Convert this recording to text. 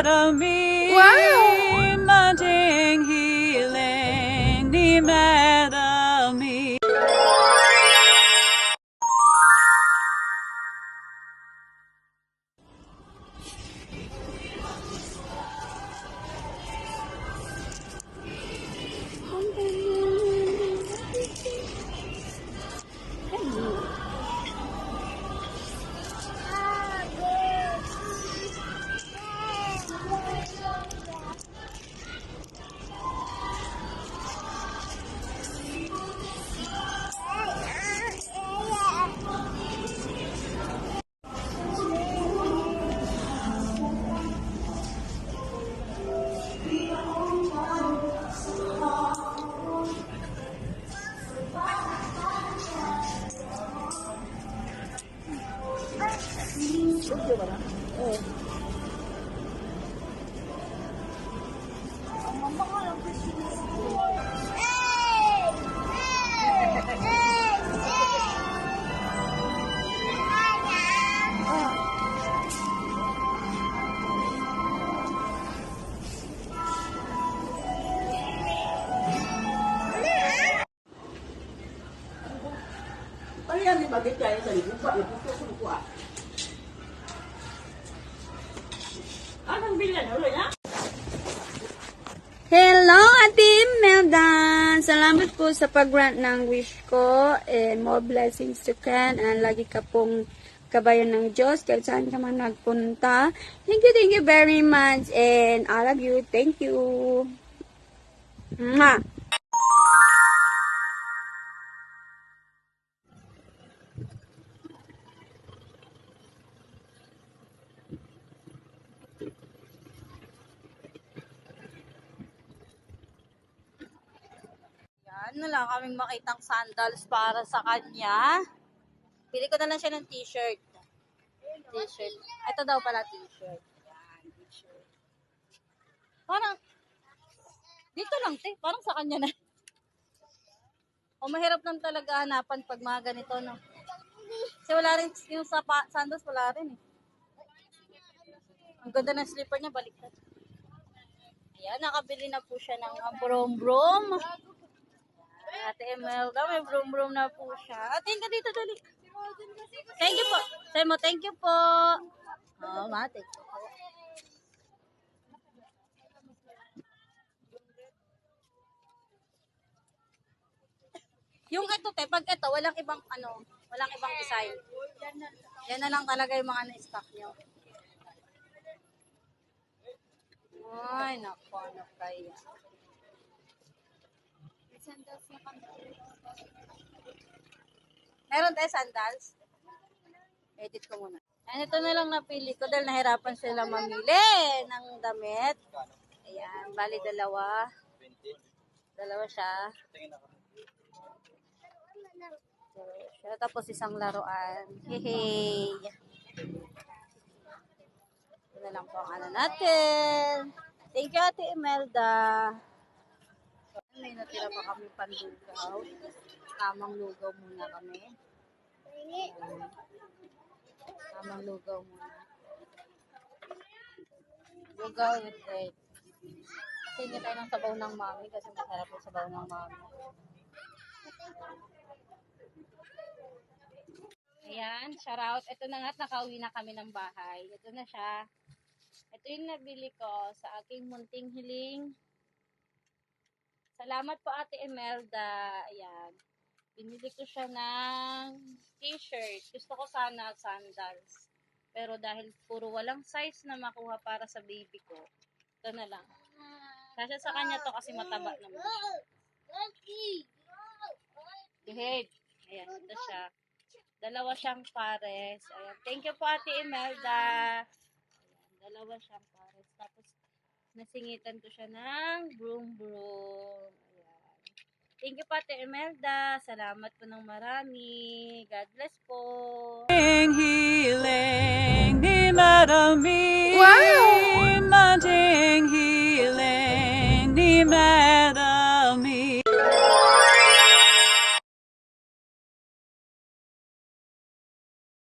Madami. Wow! Manting healing ni Madami. Hello, Ate Imelda! Salamat po sa pag-grant ng wish ko and more blessings to Ken and lagi ka pong kabayan ng Diyos kahit saan ka man nagpunta. Thank you very much and I love you. Thank you. Mwah! Yan na lang kaming makitang sandals para sa kanya. Pili ko na lang siya ng t-shirt. T-shirt. Ito daw pala t-shirt. Yan, t-shirt. Parang, dito lang, te. Parang sa kanya na. O mahirap lang talaga hanapan pag mga ganito, no? Kasi wala rin, yung sandals wala rin, eh. Ang ganda ng slipper niya, baliktad. Ayan, nakabili na po siya ng brom-brom. Ate Imelda, may brom-brom na po siya. Atin ka dito, dali. Thank you po. Say mo, thank you po. Oh, mate. Yung ito, te, pag ito, walang ibang design. Yan na lang talaga yung mga na-stock nyo. Ay, naku, ano kaya. Sandals na kami. Meron tayo sandals? Edit ko muna. Ayan, ito na lang napili ko dahil nahirapan sila mamili ng damit. Ayan, bali dalawa. Dalawa siya. Tapos isang laruan. Hehe. Ito na lang po ang ano natin. Thank you, Ate Imelda. May natira pa kami panlugaw. Tamang lugaw muna kami. Tamang lugaw muna. Lugaw with egg. Sige tayo ng sabaw ng mami kasi masarap yung sabaw ng mami. Ayan, shout out. Ito na nga, nakauwi na kami ng bahay. Ito na siya. Ito yung nabili ko sa aking munting hiling. Salamat po, Ate Imelda. Ayan. Binili ko siya ng t-shirt. Gusto ko sana sandals. Pero dahil puro walang size na makuha para sa baby ko, ito na lang. Kasi sa kanya to kasi mataba naman. Behave. Ayan, ito siya. Dalawa siyang pares. Ayan. Thank you po, Ate Imelda. Ayan, dalawa siyang pares. Tapos, nasingitan ko siya ng broom-broom. Ayan. Thank you, Ate Imelda. Salamat po ng marami. God bless po. Healing ni Madami. Wow! Manting healing ni Madami.